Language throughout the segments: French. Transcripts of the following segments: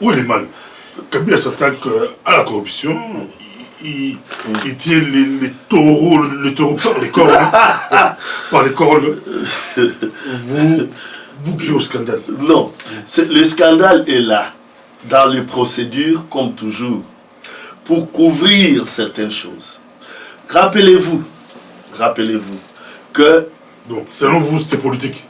où est le mal? Kabila s'attaque à la corruption, il tient les taureaux, par les cornes, par les cornes. Vous criez au scandale. Non, le scandale est là, dans les procédures, comme toujours, pour couvrir certaines choses. Rappelez-vous que... Donc, selon vous, c'est politique.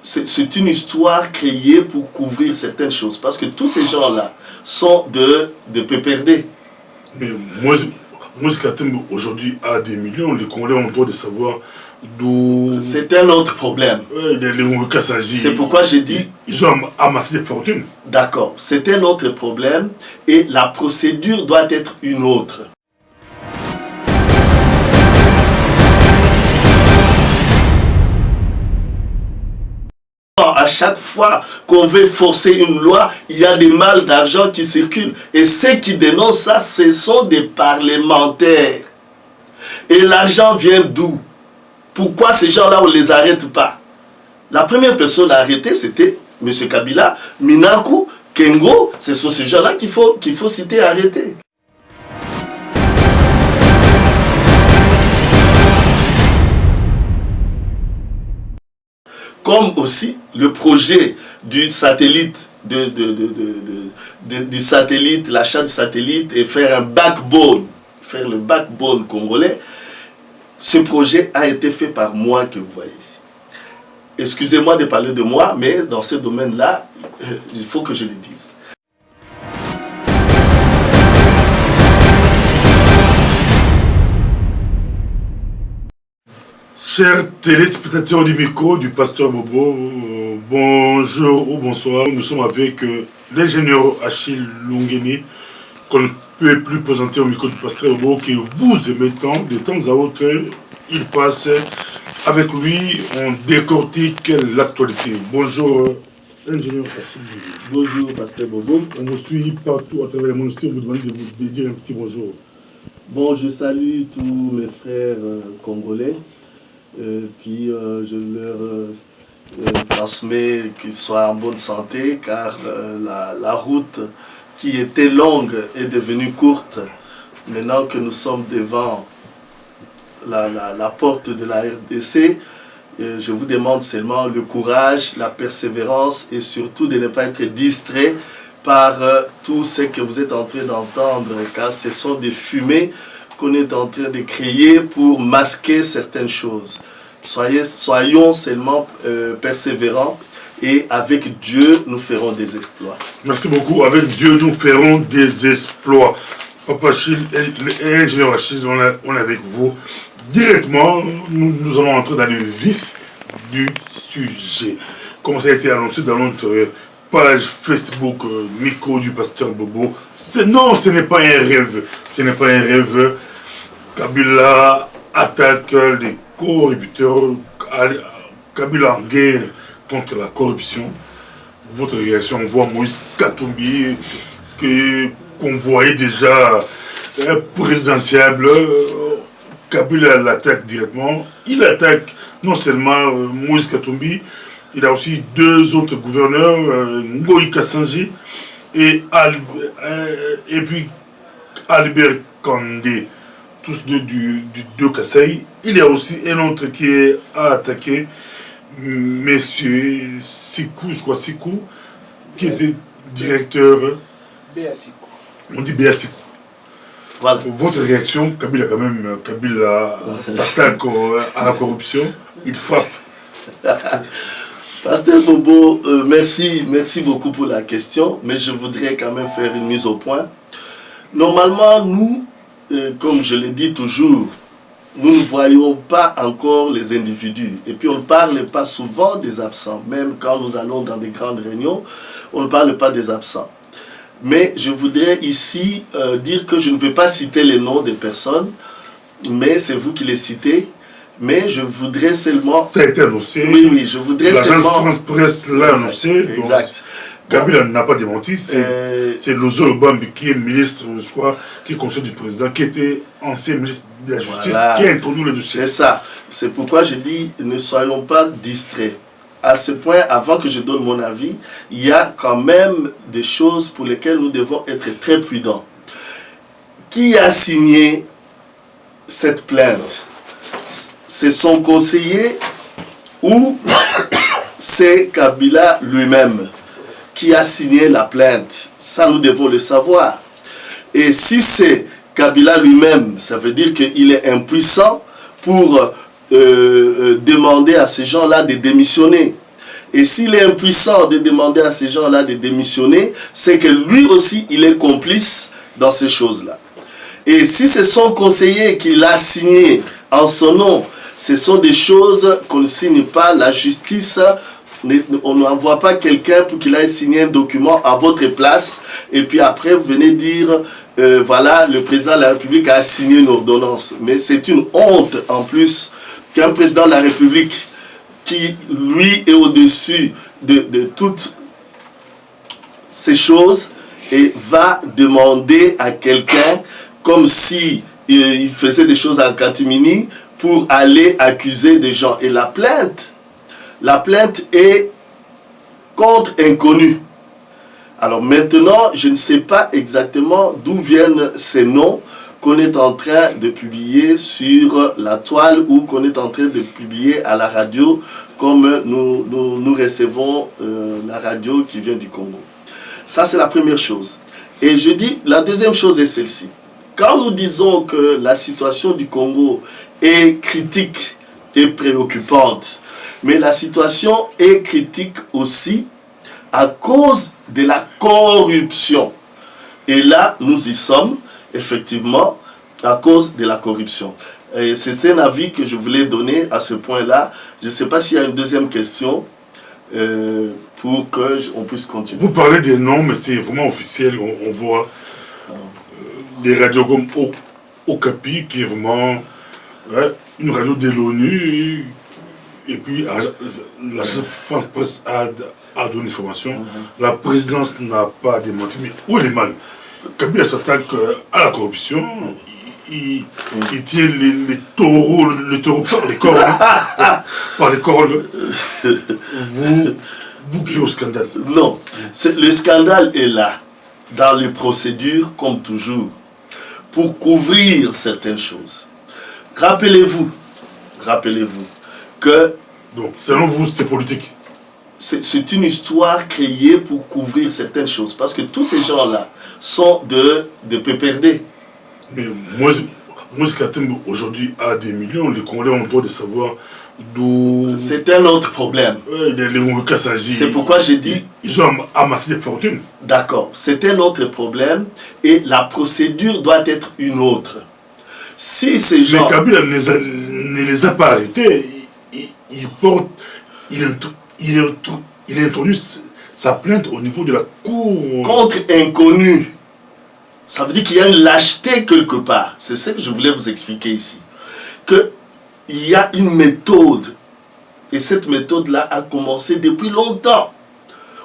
C'est une histoire créée pour couvrir certaines choses. Parce que tous ces gens-là sont de PPRD. Mais Moïse Katumbi aujourd'hui a des millions. Les Congolais ont le droit de savoir d'où... C'est un autre problème. C'est pourquoi j'ai dit... Ils ont amassé des fortunes. D'accord. C'est un autre problème. Et la procédure doit être une autre. À chaque fois qu'on veut forcer une loi, il y a des malles d'argent qui circulent. Et ceux qui dénoncent ça, ce sont des parlementaires. Et l'argent vient d'où? Pourquoi ces gens-là, on ne les arrête pas? La première personne à arrêter, c'était M. Kabila, Minaku, Kengo. Ce sont ces gens-là qu'il faut citer et arrêter. Comme aussi le projet du satellite, du satellite, l'achat du satellite et faire le backbone congolais. Ce projet a été fait par moi que vous voyez ici. Excusez-moi de parler de moi, mais dans ce domaine-là, il faut que je le dise. Chers téléspectateurs du micro du pasteur Bobo, bonjour ou bonsoir. Nous sommes avec l'ingénieur Achille Lungeni, qu'on ne peut plus présenter au micro du pasteur Bobo, que vous aimez tant. De temps à autre, il passe. Avec lui, on décortique l'actualité. Bonjour, ingénieur Achille. Bonjour, pasteur Bobo. On vous suit partout à travers le monde aussi. On vous demande de dire un petit bonjour. Bon, je salue tous mes frères congolais. Puis je leur transmets qu'ils soient en bonne santé, car la route qui était longue est devenue courte. Maintenant que nous sommes devant la porte de la RDC, je vous demande seulement le courage, la persévérance et surtout de ne pas être distrait par tout ce que vous êtes en train d'entendre, car ce sont des fumées qu'on est en train de créer pour masquer certaines choses. Soyons seulement persévérants et avec Dieu, nous ferons des exploits. Merci beaucoup. Avec Dieu, nous ferons des exploits. Papa Achille et ingénieur Achille, on est avec vous. Directement, nous allons entrer dans le vif du sujet. Comme ça a été annoncé dans notre page Facebook micro du pasteur Bobo. Non, ce n'est pas un rêve. Ce n'est pas un rêve. Kabila attaque les corrupteurs. Kabila en guerre contre la corruption. Votre réaction, on voit Moïse Katumbi qu'on voyait déjà présidentiable. Kabila l'attaque directement. Il attaque non seulement Moïse Katumbi, il a aussi deux autres gouverneurs, Ngoï Kassanji et puis Albert Kandé, tous deux du Kasaï. Il y a aussi un autre qui a attaqué Monsieur Sikou, je crois Sikou, qui était directeur. On dit Béa Sikou. Voilà. Votre réaction, Kabila s'attaque à la corruption, il frappe. Pasteur Bobo, merci beaucoup pour la question, mais je voudrais quand même faire une mise au point. Normalement, nous, comme je le dis toujours, nous ne voyons pas encore les individus. Et puis on ne parle pas souvent des absents. Même quand nous allons dans des grandes réunions, on ne parle pas des absents. Mais je voudrais ici dire que je ne vais pas citer les noms des personnes, mais c'est vous qui les citez. Mais je voudrais seulement... Ça a été annoncé. Oui, je voudrais seulement... L'agence France Presse l'a annoncé. Exact. Kabila n'a pas démenti. C'est Lozo Lobambi qui est ministre, je crois, qui est conseiller du président, qui était ancien ministre de la Justice, qui a introduit le dossier. C'est ça. C'est pourquoi je dis, ne soyons pas distraits. à ce point, avant que je donne mon avis, il y a quand même des choses pour lesquelles nous devons être très prudents. Qui a signé cette plainte? C'est son conseiller ou c'est Kabila lui-même qui a signé la plainte? Ça, nous devons le savoir. Et si c'est Kabila lui-même, ça veut dire qu'il est impuissant pour demander à ces gens-là de démissionner. Et s'il est impuissant de demander à ces gens-là de démissionner, c'est que lui aussi, il est complice dans ces choses-là. Et si c'est son conseiller qui l'a signé en son nom, ce sont des choses qu'on ne signe pas. La justice, on n'envoie pas quelqu'un pour qu'il aille signer un document à votre place. Et puis après, vous venez dire, voilà, le président de la République a signé une ordonnance. Mais c'est une honte en plus qu'un président de la République qui, lui, est au-dessus de toutes ces choses et va demander à quelqu'un, comme si il faisait des choses en catimini, pour aller accuser des gens. Et la plainte est contre inconnu. Alors maintenant, je ne sais pas exactement d'où viennent ces noms qu'on est en train de publier sur la toile ou qu'on est en train de publier à la radio, comme nous recevons la radio qui vient du Congo. Ça, c'est la première chose. Et je dis, la deuxième chose est celle-ci. Quand nous disons que la situation du Congo est critique et préoccupante, mais la situation est critique aussi à cause de la corruption. Et là, nous y sommes, effectivement, à cause de la corruption. Et c'est un avis que je voulais donner à ce point-là. Je ne sais pas s'il y a une deuxième question pour qu'on puisse continuer. Vous parlez des noms, mais c'est vraiment officiel. On voit des radios comme Okapi, qui est vraiment une radio de l'ONU. Et puis, la France Presse a donné l'information. La présidence n'a pas démenti. Mais où est le mal? Kabila s'attaque à la corruption. Il tient les taureaux, par les corps. Par les corps. Vous criez au scandale. Non, le scandale est là, dans les procédures, comme toujours, pour couvrir certaines choses. Rappelez-vous que... Donc, selon vous, c'est politique. C'est une histoire créée pour couvrir certaines choses. Parce que tous ces gens-là sont de PPRD. Mais moi Katembo, aujourd'hui, a des millions. Les Congolais ont le droit de savoir d'où... C'est un autre problème. C'est pourquoi j'ai dit... Ils ont amassé des fortunes. D'accord. C'est un autre problème. Et la procédure doit être une autre. Si ces gens... Mais Kabila ne les a pas arrêtés. Il a introduit sa plainte au niveau de la cour. Contre inconnu. Ça veut dire qu'il y a une lâcheté quelque part. C'est ce que je voulais vous expliquer ici. Qu'il y a une méthode. Et cette méthode-là a commencé depuis longtemps.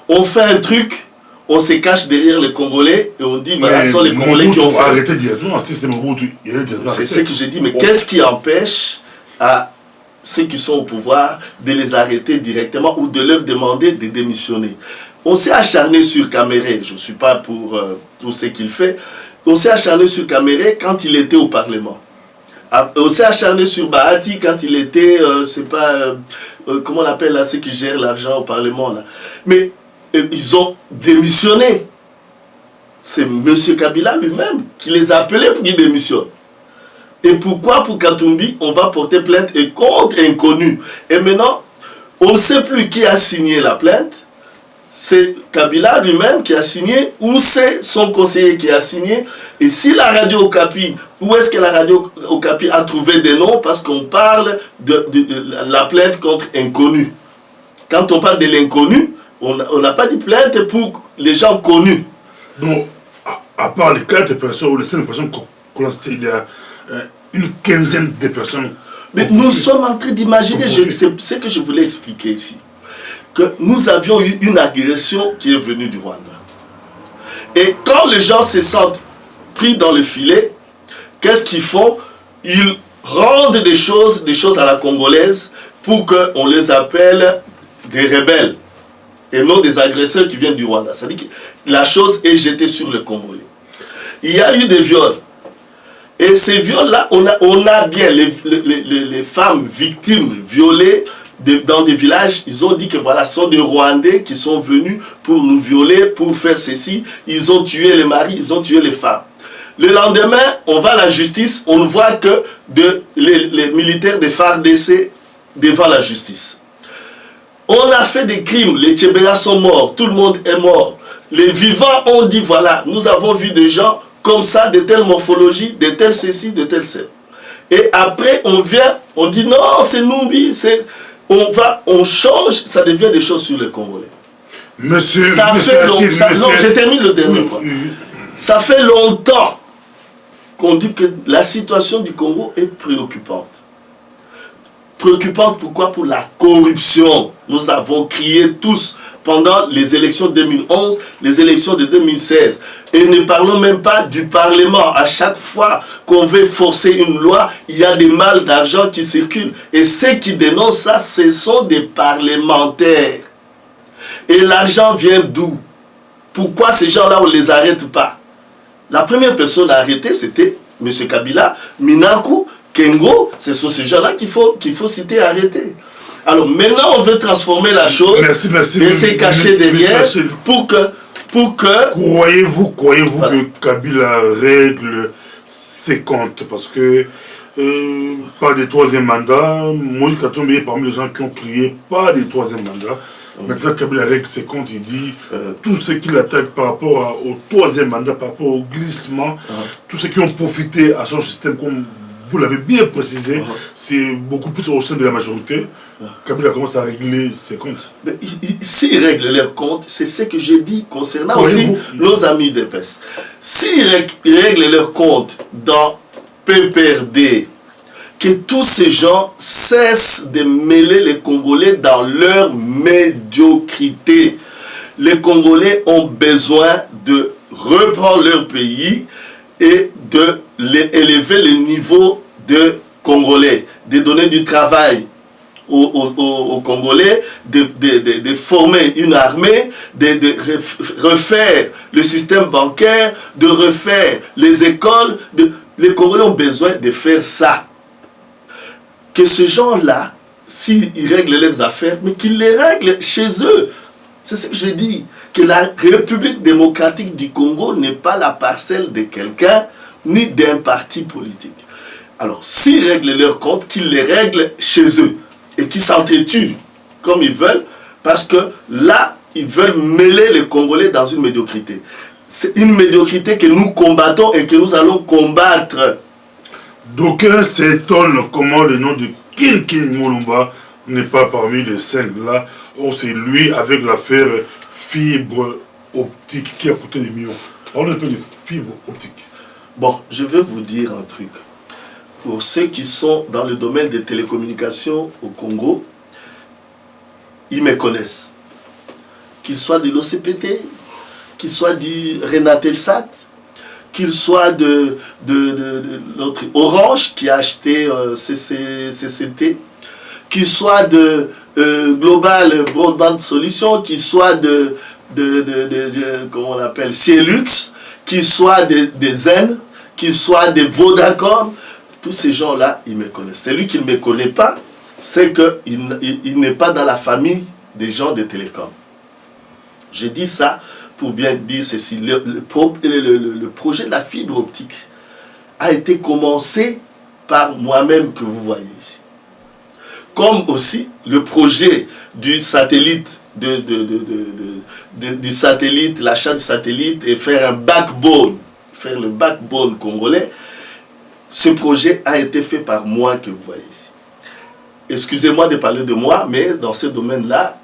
On fait un truc, on se cache derrière les Congolais et on dit, voilà, ce sont les Congolais qui ont fait. Arrêté directement. Si c'était Mobutu, il est directement arrêté. C'est ce que j'ai dit. Mais qu'est-ce qui empêche à ceux qui sont au pouvoir de les arrêter directement ou de leur demander de démissionner? On s'est acharné sur Caméré, je ne suis pas pour tout ce qu'il fait, on s'est acharné sur Caméré quand il était au Parlement. On s'est acharné sur Bahati quand il était, comment on appelle là, ceux qui gèrent l'argent au Parlement là. Mais ils ont démissionné. C'est M. Kabila lui-même qui les a appelés pour qu'ils démissionnent. Et pourquoi pour Katumbi, on va porter plainte et contre inconnu? Et maintenant, on ne sait plus qui a signé la plainte. C'est Kabila lui-même qui a signé ou c'est son conseiller qui a signé. Et si la radio Okapi, où est-ce que la radio Okapi a trouvé des noms? Parce qu'on parle de la plainte contre inconnu. Quand on parle de l'inconnu, on n'a pas dit plainte pour les gens connus. Donc, à part les 4 personnes ou les 5 personnes qu'on a citées, il y a une quinzaine de personnes. Mais nous sommes en train d'imaginer, c'est ce que je voulais expliquer ici, que nous avions eu une agression qui est venue du Rwanda. Et quand les gens se sentent pris dans le filet, qu'est-ce qu'ils font? Ils rendent des choses à la congolaise pour qu'on les appelle des rebelles et non des agresseurs qui viennent du Rwanda. C'est-à-dire que la chose est jetée sur le Congolais. Il y a eu des viols. Et ces viols-là, on a bien les femmes victimes violées dans des villages. Ils ont dit que voilà, ce sont des Rwandais qui sont venus pour nous violer, pour faire ceci. Ils ont tué les maris, ils ont tué les femmes. Le lendemain, on va à la justice, on voit que les militaires des FARDC devant la justice. On a fait des crimes, les Tchébéas sont morts, tout le monde est mort. Les vivants ont dit voilà, nous avons vu des gens comme ça, de telle morphologie, de telle ceci, de telle celle. Et après, on vient, on dit non, c'est Numbi, on change, ça devient des choses sur les Congolais. Monsieur, ça monsieur fait Achille, ça, monsieur... Non, je termine le dernier point. Ça fait longtemps qu'on dit que la situation du Congo est préoccupante. Préoccupante pourquoi? Pour la corruption. Nous avons crié tous pendant les élections de 2011, les élections de 2016. Et ne parlons même pas du Parlement. À chaque fois qu'on veut forcer une loi, il y a des malles d'argent qui circulent. Et ceux qui dénoncent ça, ce sont des parlementaires. Et l'argent vient d'où? Pourquoi ces gens-là, on ne les arrête pas? La première personne à arrêter, c'était M. Kabila, Minaku, Kengo. Ce sont ces gens-là qu'il faut citer, arrêter. Alors maintenant, on veut transformer la chose et se cacher derrière pour que... Croyez-vous que Kabila règle ses comptes? Parce que pas des troisième mandats, Moïse Katumbi est parmi les gens qui ont crié pas des troisième mandats. Maintenant, Kabila règle ses comptes, il dit tout ce qui l'attaque par rapport au troisième mandat, par rapport au glissement, tous ceux qui ont profité à son système, comme vous l'avez bien précisé, c'est beaucoup plus au sein de la majorité. Kabila commence à régler ses comptes. S'ils règlent leurs comptes, c'est ce que j'ai dit concernant aussi nos amis d'EPS. S'ils règlent leurs comptes dans PPRD, que tous ces gens cessent de mêler les Congolais dans leur médiocrité. Les Congolais ont besoin de reprendre leur pays et d'élever le niveau de Congolais, de donner du travail aux Congolais, de former une armée, de refaire le système bancaire, de refaire les écoles. Les Congolais ont besoin de faire ça. Que ces gens-là, s'ils règlent leurs affaires, mais qu'ils les règlent chez eux. C'est ce que je dis. Que la République démocratique du Congo n'est pas la parcelle de quelqu'un, ni d'un parti politique. Alors, s'ils règlent leurs comptes, qu'ils les règlent chez eux. Et qu'ils s'entretuent comme ils veulent, parce que là, ils veulent mêler les Congolais dans une médiocrité. C'est une médiocrité que nous combattons et que nous allons combattre. D'aucuns s'étonnent comment le nom de King Mulumba n'est pas parmi les 5 là. Oh, c'est lui avec l'affaire fibre optique qui a coûté des millions. Parlons un peu de fibre optique. Bon, je vais vous dire un truc. Pour ceux qui sont dans le domaine des télécommunications au Congo, ils me connaissent. Qu'ils soient de l'OCPT, qu'ils soient du Renatelsat, qu'il soit de notre Orange qui a acheté CCT, qu'il soit de Global Broadband Solutions, qu'il soit de comment on appelle, Cielux, qu'il soit des Zen, qu'il soit de Vodacom, tous ces gens-là, ils me connaissent. Celui qui ne me connaît pas, c'est qu'il n'est pas dans la famille des gens de télécom. Je dis ça pour bien dire ceci, le projet de la fibre optique a été commencé par moi-même que vous voyez ici. Comme aussi le projet du satellite, du satellite, l'achat du satellite et faire un backbone, faire le backbone congolais, ce projet a été fait par moi que vous voyez ici. Excusez-moi de parler de moi, mais dans ce domaine-là,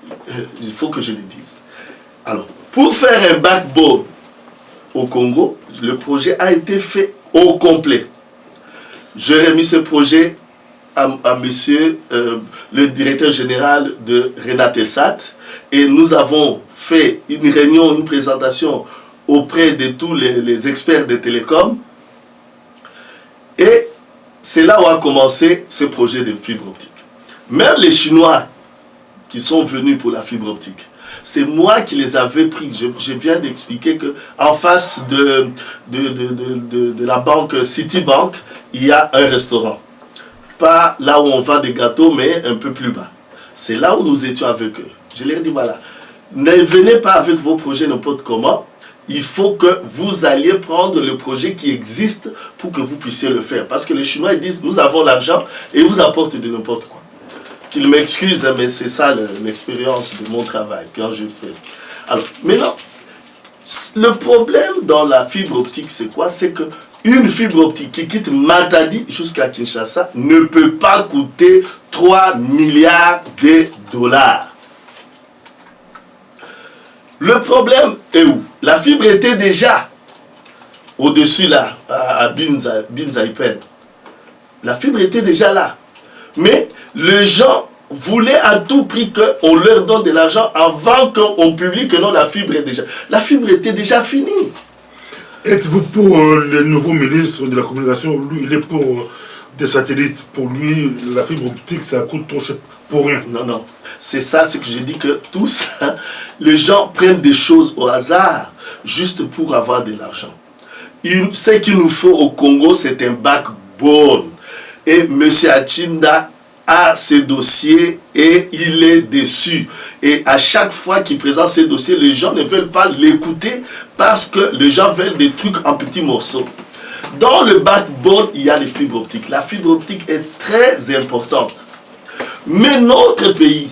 il faut que je le dise. Alors, pour faire un backbone au Congo, le projet a été fait au complet. J'ai remis ce projet à monsieur le directeur général de Renatelsat et nous avons fait une réunion, une présentation auprès de tous les experts de télécom et c'est là où a commencé ce projet de fibre optique. Même les Chinois qui sont venus pour la fibre optique. C'est moi qui les avais pris. Je viens d'expliquer qu'en face de la banque Citibank, il y a un restaurant. Pas là où on vend des gâteaux, mais un peu plus bas. C'est là où nous étions avec eux. Je leur ai dit, voilà, ne venez pas avec vos projets n'importe comment. Il faut que vous alliez prendre le projet qui existe pour que vous puissiez le faire. Parce que les Chinois, ils disent, nous avons l'argent et ils vous apportent de n'importe quoi. Qu'ils m'excusent, mais c'est ça l'expérience de mon travail quand je fais. Alors, maintenant, le problème dans la fibre optique, c'est quoi? C'est qu'une fibre optique qui quitte Matadi jusqu'à Kinshasa ne peut pas coûter 3 milliards de dollars. Le problème est où? La fibre était déjà au-dessus là, à Binzaipen. La fibre était déjà là. Mais les gens voulaient à tout prix qu'on leur donne de l'argent avant qu'on publie que non, la fibre est déjà... La fibre était déjà finie. Êtes-vous pour le nouveau ministre de la communication? Lui, il est pour des satellites. Pour lui, la fibre optique, ça coûte trop cher pour rien. Non, non. C'est ça, ce que j'ai dit, que tout ça, les gens prennent des choses au hasard juste pour avoir de l'argent. Ce qu'il nous faut au Congo, c'est un backbone. Et M. Achinda a ses dossiers et il est déçu. Et à chaque fois qu'il présente ses dossiers, les gens ne veulent pas l'écouter parce que les gens veulent des trucs en petits morceaux. Dans le backbone, il y a les fibres optiques. La fibre optique est très importante. Mais notre pays,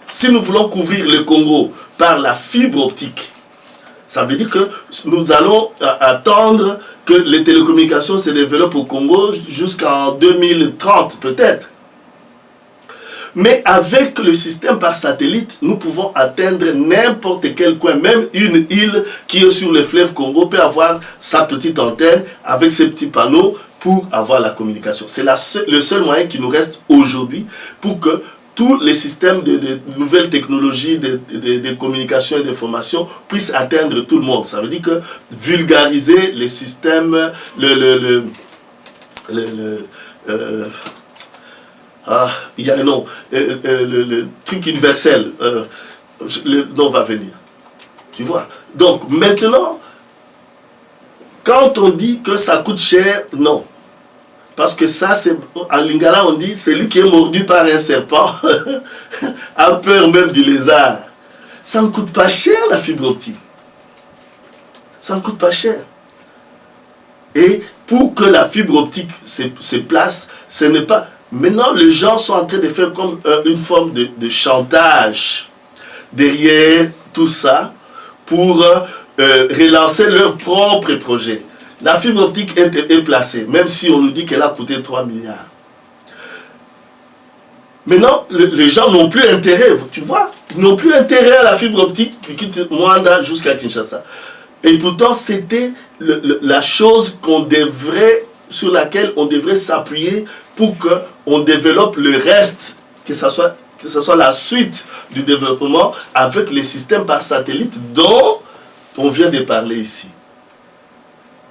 si nous voulons couvrir le Congo par la fibre optique, ça veut dire que nous allons attendre que les télécommunications se développent au Congo jusqu'en 2030 peut-être. Mais avec le système par satellite, nous pouvons atteindre n'importe quel coin. Même une île qui est sur le fleuve Congo peut avoir sa petite antenne avec ses petits panneaux pour avoir la communication. C'est le seul moyen qui nous reste aujourd'hui pour que tous les systèmes de nouvelles technologies de communication et d'information puissent atteindre tout le monde. Ça veut dire que vulgariser les systèmes, il y a un nom, le truc universel, le nom va venir. Tu vois? Donc maintenant, quand on dit que ça coûte cher, non. Parce que ça, c'est, en lingala, on dit, c'est lui qui est mordu par un serpent, a peur même du lézard. Ça ne coûte pas cher, la fibre optique. Ça ne coûte pas cher. Et pour que la fibre optique se place, ce n'est pas... Maintenant, les gens sont en train de faire comme une forme de chantage derrière tout ça pour relancer leur propre projet. La fibre optique est placée, même si on nous dit qu'elle a coûté 3 milliards. Maintenant, les gens n'ont plus intérêt, tu vois, ils n'ont plus intérêt à la fibre optique qui quitte Mwanda jusqu'à Kinshasa. Et pourtant, c'était la chose sur laquelle on devrait s'appuyer pour qu'on développe le reste, que ce soit la suite du développement avec les systèmes par satellite dont on vient de parler ici.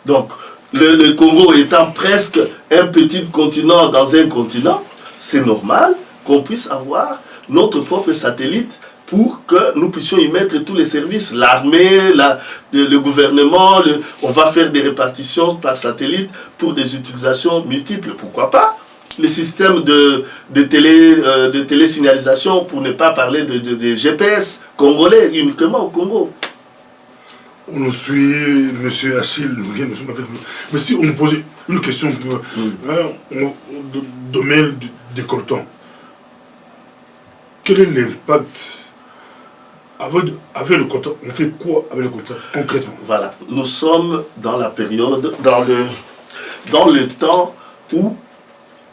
Donc, le Congo étant presque un petit continent dans un continent, c'est normal qu'on puisse avoir notre propre satellite pour que nous puissions y mettre tous les services, l'armée, le gouvernement, on va faire des répartitions par satellite pour des utilisations multiples, pourquoi pas? Les systèmes de télésignalisation, pour ne pas parler de GPS congolais, uniquement au Congo. On nous suit, M. Achille, nous sommes avec nous. Mais si on nous posait une question au domaine des coltons, quel est l'impact avec le colton? On fait quoi avec le colton concrètement? Voilà, nous sommes dans la période, dans le temps où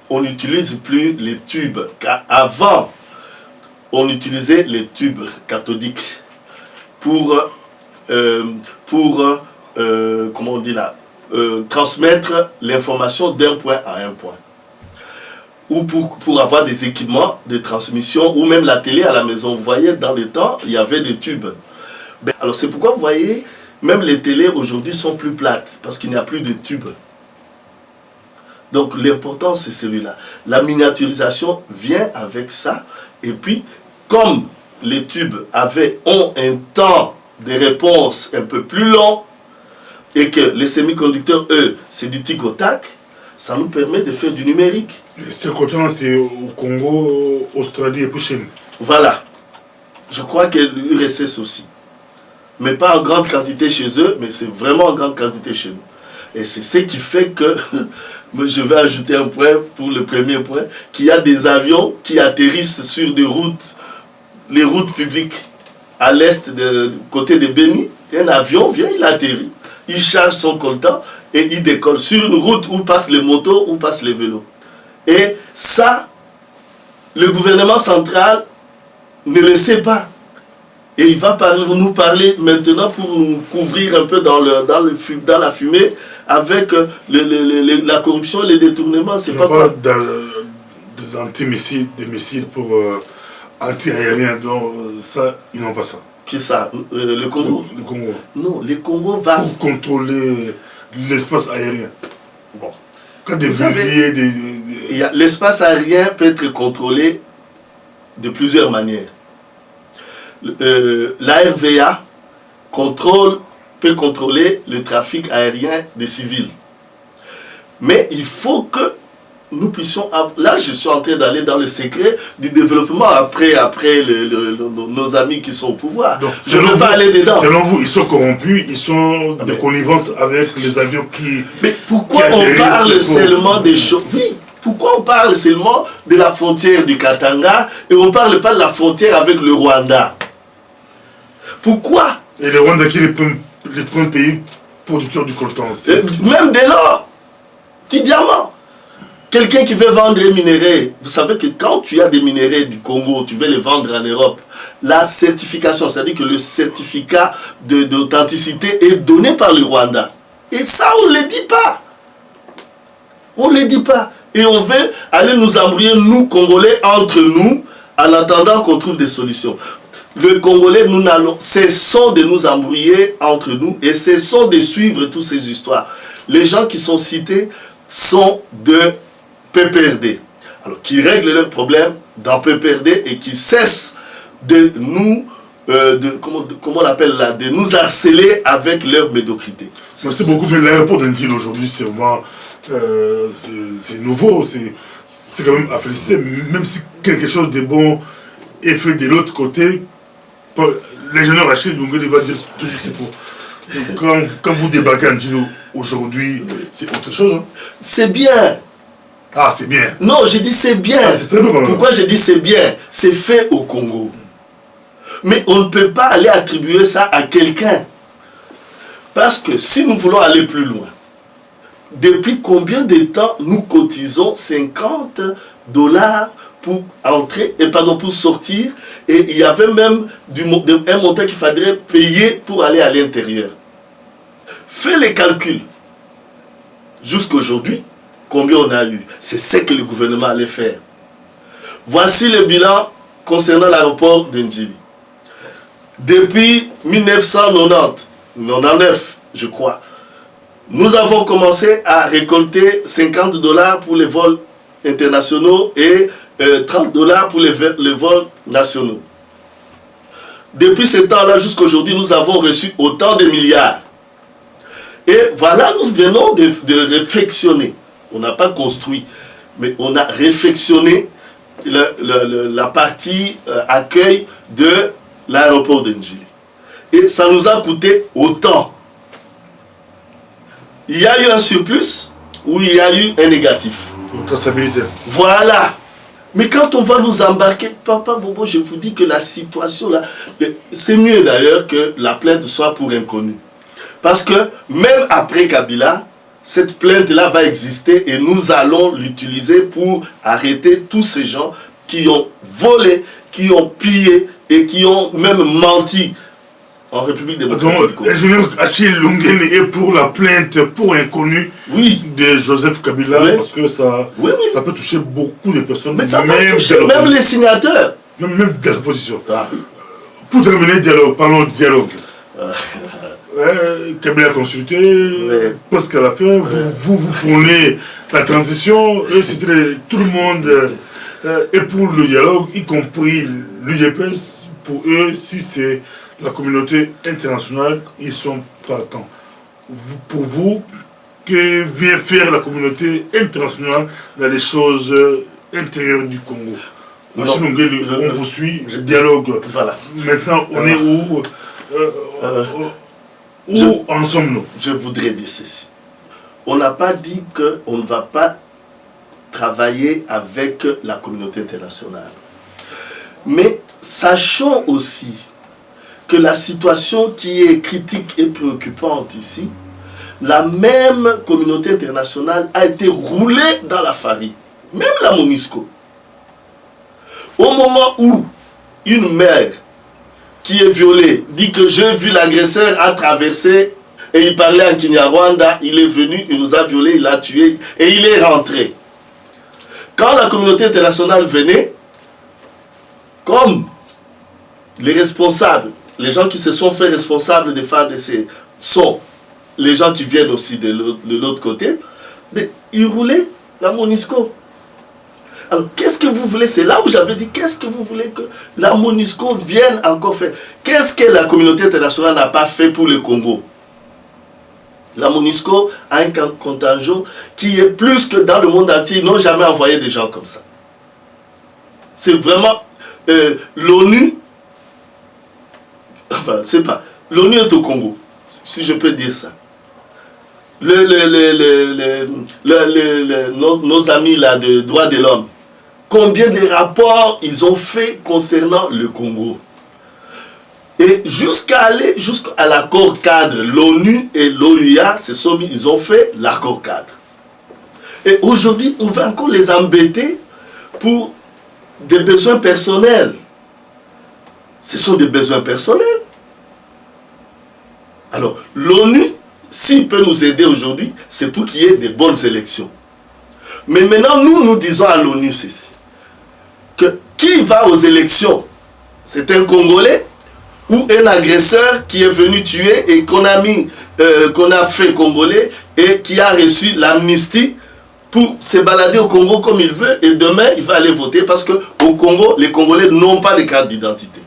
on n'utilise plus les tubes. Car avant, on utilisait les tubes cathodiques pour comment on dit là, transmettre l'information d'un point à un point. Ou pour avoir des équipements de transmission, ou même la télé à la maison. Vous voyez, dans le temps, il y avait des tubes. Alors c'est pourquoi vous voyez, même les télés aujourd'hui sont plus plates, parce qu'il n'y a plus de tubes. Donc l'important c'est celui-là. La miniaturisation vient avec ça, et puis comme les tubes ont un temps de réponse un peu plus long, et que les semi-conducteurs, eux, c'est du tic au tac, ça nous permet de faire du numérique. Ce continent, c'est au Congo, Australie et puis chez nous. Voilà. Je crois que l'URSS aussi. Mais pas en grande quantité chez eux, mais c'est vraiment en grande quantité chez nous. Et c'est ce qui fait que, je vais ajouter un point pour le premier point, qu'il y a des avions qui atterrissent sur des routes, les routes publiques à l'est, côté de Beni. Un avion vient, il atterrit, il charge son coltan et il décolle sur une route où passent les motos, où passent les vélos. Et ça, le gouvernement central ne le sait pas. Et il va nous parler maintenant pour nous couvrir un peu dans la fumée avec la corruption et les détournements. C'est pas quoi. Des antimissiles, des missiles pour anti-aériens, donc ça, ils n'ont pas ça. Qui ça? Le Congo? Le Congo. Non, le Congo va... Pour contrôler l'espace aérien. Bon. Quand des milliers, l'espace aérien peut être contrôlé de plusieurs manières. L'ARVA peut contrôler le trafic aérien des civils. Mais il faut que nous puissions... Là, je suis en train d'aller dans le secret du développement après nos amis qui sont au pouvoir. Donc, je ne veux pas aller dedans. Selon vous, ils sont corrompus, ils sont de connivence avec les avions qui... Mais pourquoi on parle seulement des choses... Oui, pourquoi on parle seulement de la frontière du Katanga et on ne parle pas de la frontière avec le Rwanda? Pourquoi? Et le Rwanda qui est le premier pays producteur du coltan. Même dès lors, du diamant. Quelqu'un qui veut vendre un minerai, vous savez que quand tu as des minéraux du Congo, tu veux les vendre en Europe, la certification, c'est-à-dire que le certificat d'authenticité est donné par le Rwanda. Et ça, on ne le dit pas. On ne le dit pas. Et on veut aller nous embrouiller, nous, Congolais, entre nous, en attendant qu'on trouve des solutions. Le Congolais, cessons de nous embrouiller entre nous et cessons de suivre toutes ces histoires. Les gens qui sont cités sont de PPRD. Alors, qui règlent leurs problèmes dans PPRD et qui cessent de nous, comment on appelle là, de nous harceler avec leur médiocrité. Merci beaucoup, mais l'aéroport d'Indil aujourd'hui, c'est vraiment, c'est nouveau, c'est quand même à féliciter, même si quelque chose de bon est fait de l'autre côté, l'ingénieur Rachid Lungeli va dire toujours c'est pour. Quand vous débarquez à Ndilo aujourd'hui, c'est autre chose. Hein? C'est bien. Ah, c'est bien. Non, j'ai dit c'est bien. Ah, c'est très bien. Pourquoi j'ai dit c'est bien? C'est fait au Congo. Mais on ne peut pas aller attribuer ça à quelqu'un. Parce que si nous voulons aller plus loin, depuis combien de temps nous cotisons $50 pour entrer, et pardon, pour sortir, et il y avait même un montant qu'il faudrait payer pour aller à l'intérieur. Fais les calculs. Jusqu'aujourd'hui, combien on a eu? C'est ce que le gouvernement allait faire. Voici le bilan concernant l'aéroport d'Ndjili. Depuis 1999, je crois, nous avons commencé à récolter $50 pour les vols internationaux et $30 pour les vols nationaux. Depuis ce temps-là jusqu'à aujourd'hui, nous avons reçu autant de milliards. Et voilà, nous venons de réfectionner. On n'a pas construit, mais on a réfectionné la partie accueil de l'aéroport d'Ndjili. Et ça nous a coûté autant. Il y a eu un surplus ou il y a eu un négatif. Traçabilité. Voilà. Mais quand on va nous embarquer, Papa Bobo, je vous dis que la situation là, c'est mieux d'ailleurs que la plainte soit pour inconnu. Parce que même après Kabila, cette plainte-là va exister et nous allons l'utiliser pour arrêter tous ces gens qui ont volé, qui ont pillé et qui ont même menti en République démocratique du Congo. L'ingénieur Achille Lungeli est pour la plainte pour inconnu de Joseph Kabila, parce que ça peut toucher beaucoup de personnes. Mais ça va toucher même les signataires. Même de l'opposition. Pour terminer le dialogue, parlons de dialogue. Kabila a consulté, presque à la fin, vous prenez la transition, c'était tout le monde Et pour le dialogue, y compris l'UDPS, pour eux, si c'est la communauté internationale, ils sont partants. Pour vous, que vient faire la communauté internationale dans les choses intérieures du Congo? Machine Ongeli, on vous suit, dialogue. Voilà. Maintenant, on est où? Où en sommes-nous? Je voudrais dire ceci. On n'a pas dit qu'on ne va pas travailler avec la communauté internationale. Mais sachons aussi que la situation qui est critique et préoccupante ici, la même communauté internationale a été roulée dans la farine. Même la MONUSCO. Au moment où une mère qui est violée dit que j'ai vu l'agresseur a traversé et il parlait en Kinyarwanda, il est venu, il nous a violés, il l'a tué et il est rentré. Quand la communauté internationale venait, comme les responsables, les gens qui se sont fait responsables des FARDC sont les gens qui viennent aussi de l'autre côté, ils roulaient la MONUSCO. Alors, qu'est-ce que vous voulez? C'est là où j'avais dit, qu'est-ce que vous voulez que la MONUSCO vienne encore faire? Qu'est-ce que la communauté internationale n'a pas fait pour le Congo? La MONUSCO a un contingent qui est plus que dans le monde entier. Ils n'ont jamais envoyé des gens comme ça. C'est vraiment l'ONU. Enfin, c'est pas. L'ONU est au Congo, si je peux dire ça. Nos amis là de droits de l'homme, combien de rapports ils ont fait concernant le Congo? Et jusqu'à l'accord cadre, l'ONU et l'OUA se sont mis, ils ont fait l'accord cadre. Et aujourd'hui, on va encore les embêter pour des besoins personnels. Ce sont des besoins personnels. Alors, l'ONU, s'il peut nous aider aujourd'hui, c'est pour qu'il y ait des bonnes élections. Mais maintenant, nous disons à l'ONU ceci, que qui va aux élections, c'est un Congolais ou un agresseur qui est venu tuer et qu'on a fait Congolais et qui a reçu l'amnistie pour se balader au Congo comme il veut et demain il va aller voter parce qu'au Congo, les Congolais n'ont pas de carte d'identité.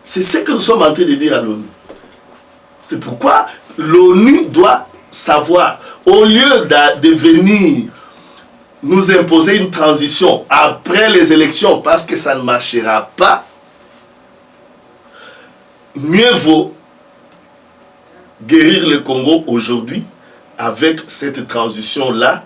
C'est ce que nous sommes en train de dire à l'ONU. C'est pourquoi l'ONU doit savoir, au lieu de venir nous imposer une transition après les élections parce que ça ne marchera pas, mieux vaut guérir le Congo aujourd'hui avec cette transition-là,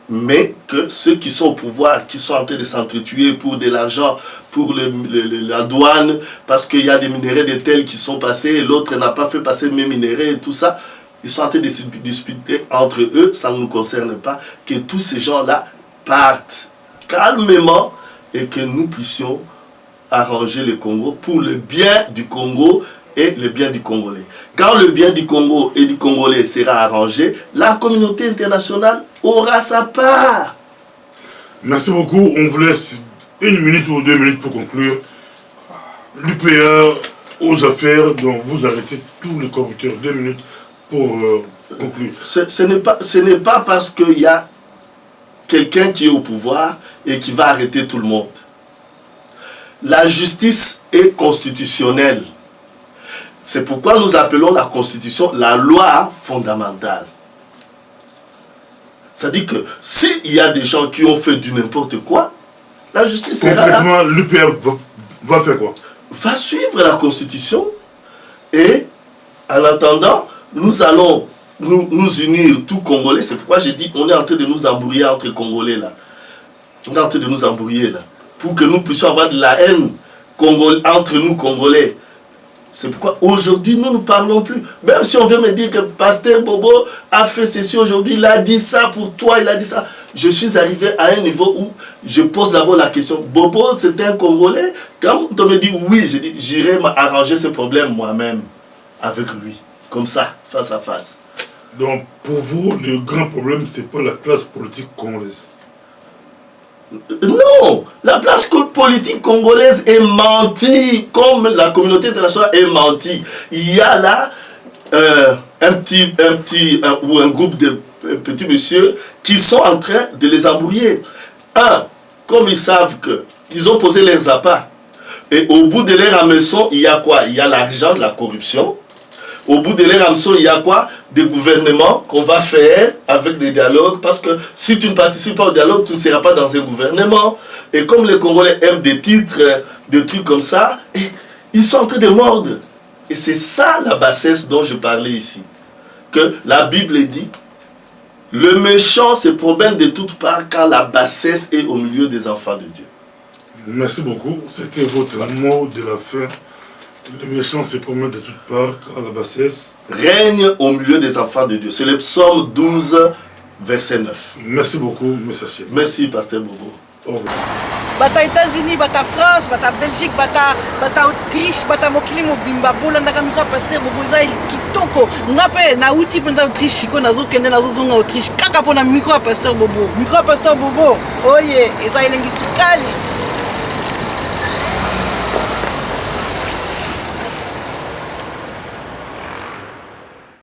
mais que ceux qui sont au pouvoir, qui sont en train de s'entretuer pour de l'argent, pour la douane, parce qu'il y a des minéraux de tels qui sont passés, et l'autre n'a pas fait passer mes minéraux et tout ça, ils sont en train de se disputer entre eux, ça ne nous concerne pas, que tous ces gens-là partent calmement et que nous puissions arranger le Congo pour le bien du Congo et le bien du Congolais. Quand le bien du Congo et du Congolais sera arrangé, la communauté internationale aura sa part. Merci beaucoup. On vous laisse 1 minute ou 2 minutes pour conclure. L'UPA aux affaires, donc vous arrêtez tous les corrupteurs. 2 minutes pour conclure. Ce n'est pas parce qu'il y a quelqu'un qui est au pouvoir et qui va arrêter tout le monde. La justice est constitutionnelle. C'est pourquoi nous appelons la Constitution la loi fondamentale. C'est-à-dire que s'il y a des gens qui ont fait du n'importe quoi, la justice sera là. Concrètement, l'UPR va faire quoi? Va suivre la Constitution et en attendant, nous allons nous unir tous Congolais. C'est pourquoi j'ai dit on est en train de nous embrouiller entre Congolais là. On est en train de nous embrouiller là. Pour que nous puissions avoir de la haine entre nous Congolais. C'est pourquoi aujourd'hui nous ne parlons plus. Même si on veut me dire que Pasteur Bobo a fait ceci aujourd'hui, il a dit ça pour toi, il a dit ça. Je suis arrivé à un niveau où je pose d'abord la question, Bobo c'était un Congolais? Quand on me dit oui, je dis j'irai m'arranger ce problème moi-même avec lui. Comme ça, face à face. Donc pour vous, le grand problème, c'est pas la classe politique congolaise? Non, la classe politique congolaise est mentie, comme la communauté internationale est mentie. Il y a là un groupe de petits messieurs qui sont en train de les embrouiller. comme ils savent qu'ils ont posé leurs appâts, et au bout de leur hameçon, il y a quoi? Il y a l'argent, la corruption. Au bout de leur hameçon, il y a quoi? Des gouvernements qu'on va faire avec des dialogues, parce que si tu ne participes pas au dialogue, tu ne seras pas dans un gouvernement. Et comme les Congolais aiment des titres, des trucs comme ça, ils sont en train de mordre. Et c'est ça la bassesse dont je parlais ici. Que la Bible dit, le méchant se promène de toutes parts car la bassesse est au milieu des enfants de Dieu. Merci beaucoup. C'était votre mot de la fin. Le méchant se promène de toutes parts car la bassesse règne au milieu des enfants de Dieu. C'est le psaume 12, verset 9. Merci beaucoup, Monsieur Chien. Merci, Pasteur Bobo. Au revoir. Bata États-Unis, bata France, bata Belgique, bata Autriche, bata mokili mobimba bolandaka mika Pasteur Bobo eza kitoko. Ngape na uti penda Autriche ko nazokende nazozonga Autriche. Kaka pona micro Pasteur Bobo. Micro Pasteur Bobo. Oye, eza elengi sukali.